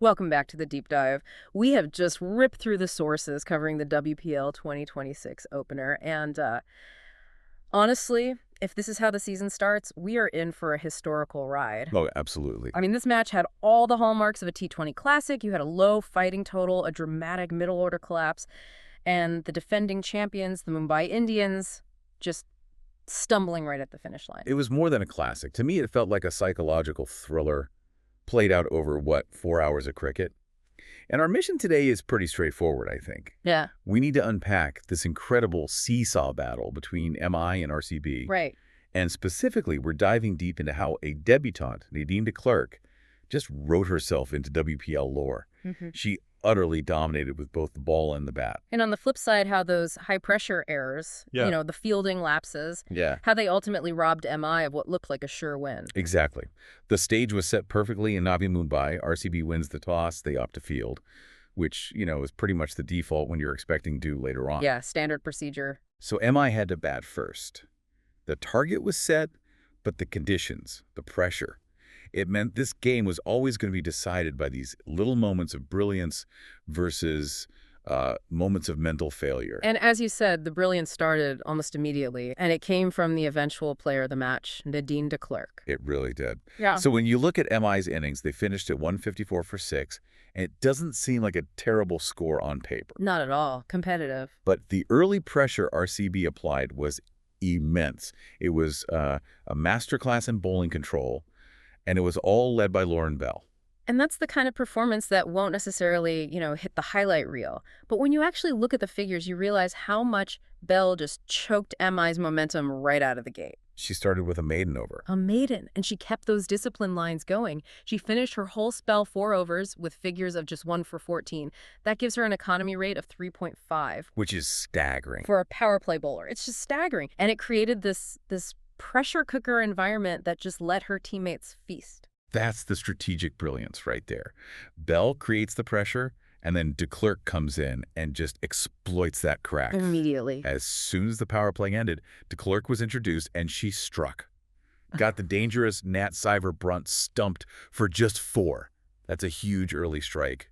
Welcome back to the deep dive. We have just ripped through the sources covering the WPL 2026 opener, and honestly, if this is how the season starts, we are in for a historical ride. Oh, absolutely. I mean, this match had all the hallmarks of a T20 classic. You had a low fighting total, a dramatic middle order collapse, and the defending champions, the Mumbai Indians, just stumbling right at the finish line. It was more than a classic. To me, it felt like a psychological thriller played out over, 4 hours of cricket? And our mission today is pretty straightforward, I think. Yeah. We need to unpack this incredible seesaw battle between MI and RCB. Right. And specifically, we're diving deep into how a debutante, Nadine de Klerk, just wrote herself into WPL lore. She utterly dominated with both the ball and the bat. And on the flip side, how those high-pressure errors, the fielding lapses, how they ultimately robbed MI of what looked like a sure win. Exactly. The stage was set perfectly in Navi Mumbai. RCB wins the toss. They opt to field, which, is pretty much the default when you're expecting due later on. Yeah, standard procedure. So MI had to bat first. The target was set, but the conditions, the pressure, it meant this game was always going to be decided by these little moments of brilliance versus moments of mental failure. And as you said, the brilliance started almost immediately, and it came from the eventual player of the match, Nadine de Klerk. It really did. Yeah. So when you look at MI's innings, they finished at 154 for 6, and it doesn't seem like a terrible score on paper. Not at all. Competitive. But the early pressure RCB applied was immense. It was a masterclass in bowling control, and it was all led by Lauren Bell. And that's the kind of performance that won't necessarily, hit the highlight reel. But when you actually look at the figures, you realize how much Bell just choked MI's momentum right out of the gate. She started with a maiden over. A maiden, and she kept those discipline lines going. She finished her whole spell 4 overs with figures of just 1 for 14. That gives her an economy rate of 3.5. Which is staggering. For a power play bowler. It's just staggering. And it created this pressure cooker environment that just let her teammates feast. That's the strategic brilliance right there. Bell creates the pressure, and then de Klerk comes in and just exploits that crack. Immediately. As soon as the power play ended, de Klerk was introduced, and she struck. Got the dangerous Nat Siver-Brunt stumped for just 4. That's a huge early strike.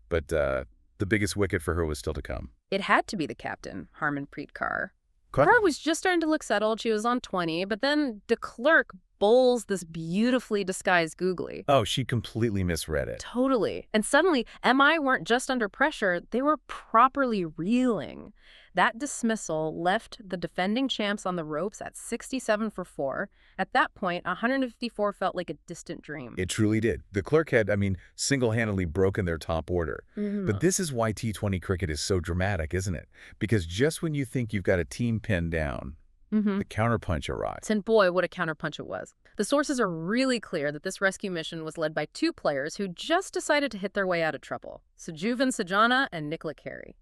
But the biggest wicket for her was still to come. It had to be the captain, Harmanpreet Kaur. Kaur was just starting to look settled. She was on 20, but then de Klerk bowls this beautifully disguised googly. Oh, she completely misread it. Totally. And suddenly, MI weren't just under pressure, they were properly reeling. That dismissal left the defending champs on the ropes at 67 for 4. At that point, 154 felt like a distant dream. It truly did. De Klerk had, single-handedly broken their top order. But this is why T20 cricket is so dramatic, isn't it? Because just when you think you've got a team pinned down, the counterpunch arrives. And boy, what a counterpunch it was. The sources are really clear that this rescue mission was led by 2 players who just decided to hit their way out of trouble. Sajeevan, Sajana, and Nicola, Carey.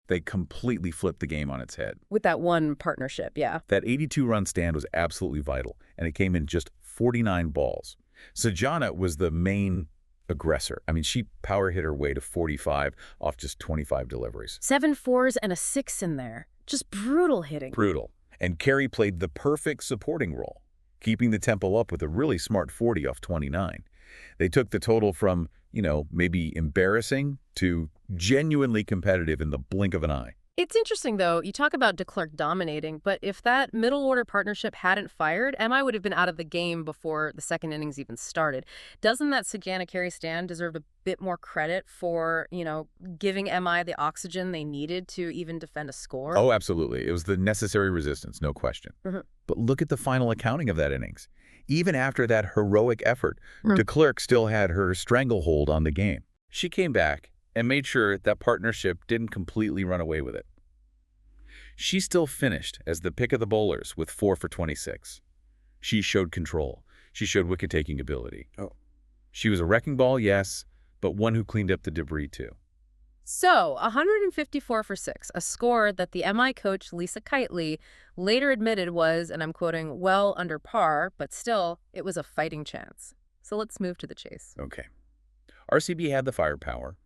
They completely flipped the game on its head. With that one partnership, yeah. That 82-run stand was absolutely vital, and it came in just 49 balls. Sajana was the main aggressor. She power hit her way to 45 off just 25 deliveries. 7 4s and a 6 in there. Just brutal hitting. Brutal. And Carey played the perfect supporting role, keeping the tempo up with a really smart 40 off 29. They took the total from, maybe embarrassing to genuinely competitive in the blink of an eye. It's interesting, though. You talk about de Klerk dominating, but if that middle-order partnership hadn't fired, MI would have been out of the game before the second innings even started. Doesn't that Sajana Carey stand deserve a bit more credit for, giving MI the oxygen they needed to even defend a score? Oh, absolutely. It was the necessary resistance, no question. But look at the final accounting of that innings. Even after that heroic effort, de Klerk still had her stranglehold on the game. She came back and made sure that partnership didn't completely run away with it. She still finished as the pick of the bowlers with 4 for 26. She showed control. She showed wicket-taking ability. She was a wrecking ball, yes, but one who cleaned up the debris too. So, 154 for 6, a score that the MI coach Lisa Keightley later admitted was, and I'm quoting, well under par, but still, it was a fighting chance. So let's move to the chase. Okay. RCB had the firepower,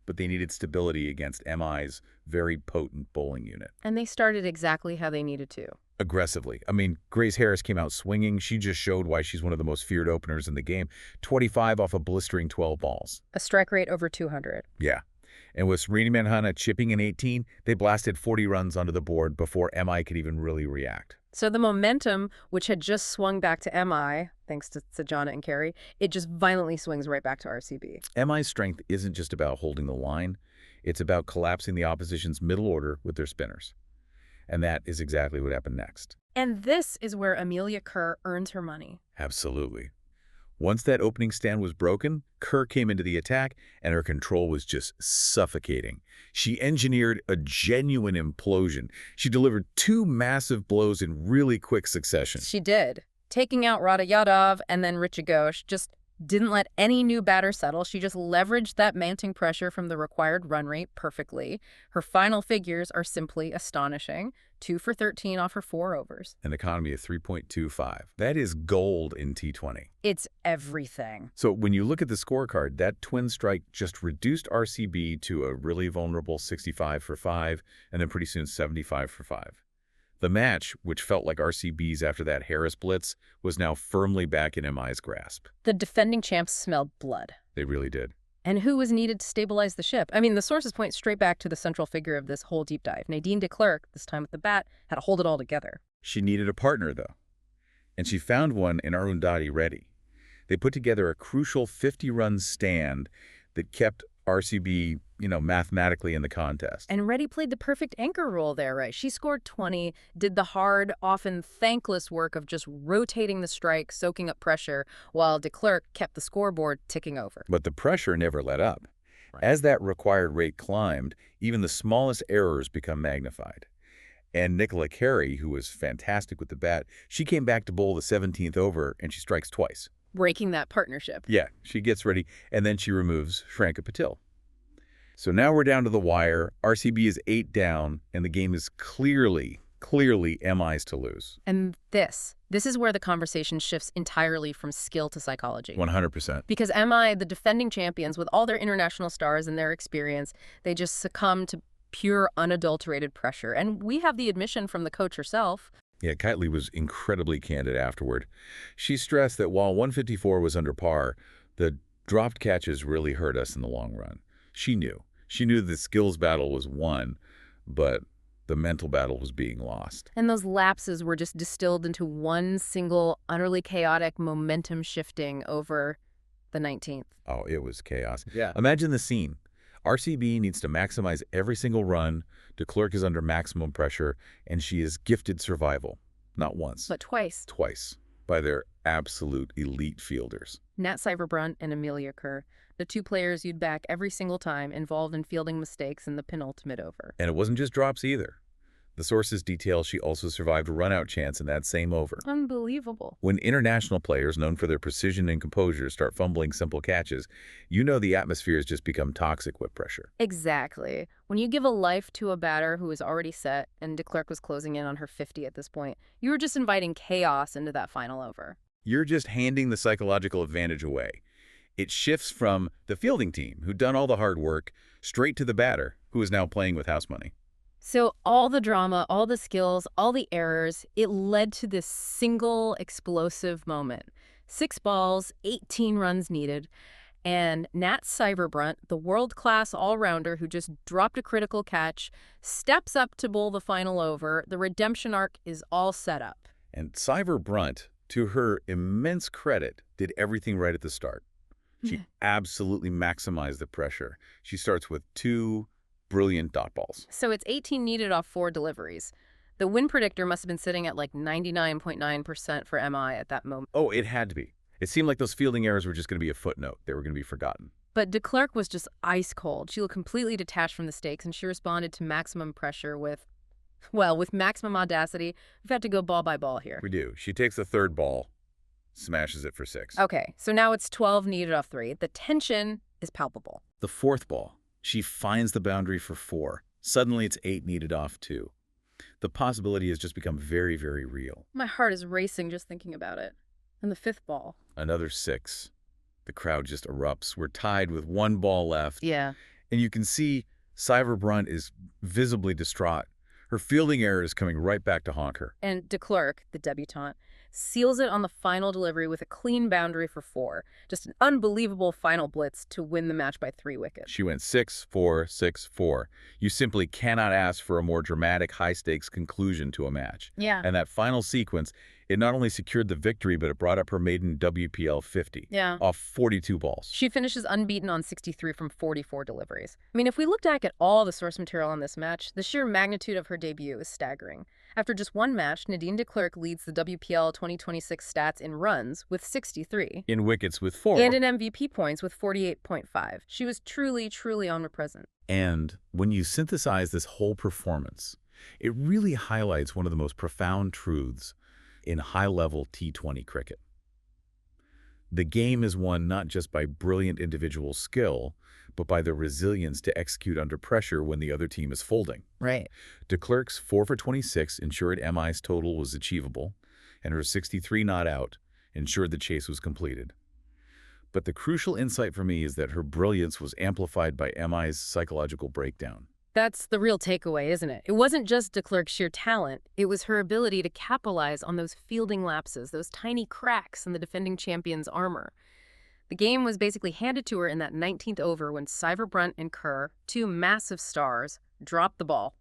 but they needed stability against MI's very potent bowling unit. And they started exactly how they needed to. aggressively. I mean, Grace Harris came out swinging. She just showed why she's one of the most feared openers in the game. 25 off a blistering 12 balls. A strike rate over 200. Yeah. And with Srini Manhana chipping in 18, they blasted 40 runs onto the board before MI could even really react. So the momentum, which had just swung back to MI, thanks to Sajana and Carey, it just violently swings right back to RCB. MI's strength isn't just about holding the line. It's about collapsing the opposition's middle order with their spinners. And that is exactly what happened next. And this is where Amelia Kerr earns her money. Absolutely. Once that opening stand was broken, Kerr came into the attack, and her control was just suffocating. She engineered a genuine implosion. She delivered 2 massive blows in really quick succession. She did. Taking out Radha Yadav and then Richa Ghosh, just didn't let any new batter settle. She just leveraged that mounting pressure from the required run rate perfectly. Her final figures are simply astonishing. 2 for 13 off her 4 overs. An economy of 3.25. That is gold in T20. It's everything. So when you look at the scorecard, that twin strike just reduced RCB to a really vulnerable 65 for 5, and then pretty soon 75 for 5. The match, which felt like RCB's after that Harris blitz, was now firmly back in MI's grasp. The defending champs smelled blood. They really did. And who was needed to stabilize the ship? I mean, the sources point straight back to the central figure of this whole deep dive. Nadine de Klerk, this time with the bat, had to hold it all together. She needed a partner, though. And she found one in Arundhati Reddy. They put together a crucial 50-run stand that kept RCB, mathematically in the contest. And Reddy played the perfect anchor role there, right? She scored 20, did the hard, often thankless work of just rotating the strike, soaking up pressure, while de Klerk kept the scoreboard ticking over. But the pressure never let up. Right. As that required rate climbed, even the smallest errors become magnified. And Nicola Carey, who was fantastic with the bat, she came back to bowl the 17th over, and she strikes twice. Breaking that partnership. Yeah, she gets ready, and then she removes Shranka Patil. So now we're down to the wire. RCB is 8 down, and the game is clearly MI's to lose. And this is where the conversation shifts entirely from skill to psychology. 100%. Because MI, the defending champions, with all their international stars and their experience, they just succumb to pure, unadulterated pressure. And we have the admission from the coach herself. Yeah, Keightley was incredibly candid afterward. She stressed that while 154 was under par, the dropped catches really hurt us in the long run. She knew. She knew the skills battle was won, but the mental battle was being lost. And those lapses were just distilled into one single, utterly chaotic momentum shifting over the 19th. Oh, it was chaos. Yeah. Imagine the scene. RCB needs to maximize every single run. De Klerk is under maximum pressure, and she is gifted survival. Not once. But twice. Twice. By their absolute elite fielders. Nat Cyberbrunt and Amelia Kerr, the 2 players you'd back every single time involved in fielding mistakes in the penultimate over. And it wasn't just drops either. The sources detail she also survived a run-out chance in that same over. Unbelievable. When international players known for their precision and composure start fumbling simple catches, the atmosphere has just become toxic with pressure. Exactly. When you give a life to a batter who is already set, and de Klerk was closing in on her 50 at this point, you were just inviting chaos into that final over. You're just handing the psychological advantage away. It shifts from the fielding team, who'd done all the hard work, straight to the batter, who is now playing with house money. So all the drama, all the skills, all the errors, it led to this single explosive moment. 6 balls, 18 runs needed, and Nat Cyberbrunt, the world-class all-rounder who just dropped a critical catch, steps up to bowl the final over. The redemption arc is all set up. And Cyberbrunt, to her immense credit, did everything right at the start. She absolutely maximized the pressure. She starts with 2 brilliant dot balls. So it's 18 needed off 4 deliveries. The win predictor must have been sitting at like 99.9% for MI at that moment. Oh, it had to be. It seemed like those fielding errors were just going to be a footnote. They were going to be forgotten. But de Klerk was just ice cold. She looked completely detached from the stakes, and she responded to maximum pressure with maximum audacity. We've had to go ball by ball here. We do. She takes the 3rd ball, smashes it for 6. Okay, so now it's 12 needed off 3. The tension is palpable. The 4th ball. She finds the boundary for 4. Suddenly it's 8 needed off 2. The possibility has just become very, very real. My heart is racing just thinking about it. And the 5th ball. Another 6. The crowd just erupts. We're tied with 1 ball left. Yeah. And you can see Cyberbrunt is visibly distraught. Her fielding error is coming right back to haunt her. And de Klerk, the debutante, seals it on the final delivery with a clean boundary for 4. Just an unbelievable final blitz to win the match by 3 wickets. She went 6-4, 6-4. You simply cannot ask for a more dramatic, high-stakes conclusion to a match. Yeah. And that final sequence, it not only secured the victory, but it brought up her maiden WPL 50 off 42 balls. She finishes unbeaten on 63 from 44 deliveries. I mean, if we look back at all the source material on this match, the sheer magnitude of her debut is staggering. After just one match, Nadine de Klerk leads the WPL 2026 stats in runs with 63. In wickets with 4. And in MVP points with 48.5. She was truly, truly omnipresent. And when you synthesize this whole performance, it really highlights one of the most profound truths in high-level T20 cricket. The game is won not just by brilliant individual skill, but by the resilience to execute under pressure when the other team is folding. Right. De Klerk's 4 for 26 ensured MI's total was achievable, and her 63 not out ensured the chase was completed. But the crucial insight for me is that her brilliance was amplified by MI's psychological breakdown. That's the real takeaway, isn't it? It wasn't just de Klerk's sheer talent. It was her ability to capitalize on those fielding lapses, those tiny cracks in the defending champion's armor. The game was basically handed to her in that 19th over when Sajeevan and Carey, 2 massive stars, dropped the ball,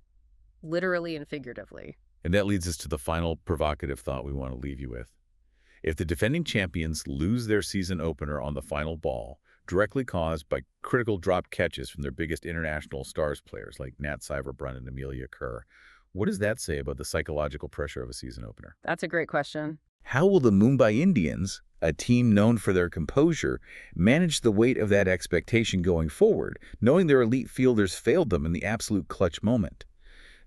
literally and figuratively. And that leads us to the final provocative thought we want to leave you with. If the defending champions lose their season opener on the final ball, directly caused by critical drop catches from their biggest international stars players like Nat Sajeevan and Amelia Carey, what does that say about the psychological pressure of a season opener? That's a great question. How will the Mumbai Indians, a team known for their composure, manage the weight of that expectation going forward, knowing their elite fielders failed them in the absolute clutch moment?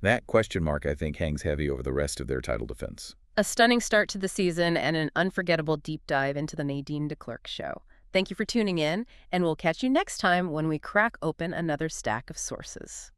That question mark, I think, hangs heavy over the rest of their title defense. A stunning start to the season and an unforgettable deep dive into the Nadine de Klerk show. Thank you for tuning in, and we'll catch you next time when we crack open another stack of sources.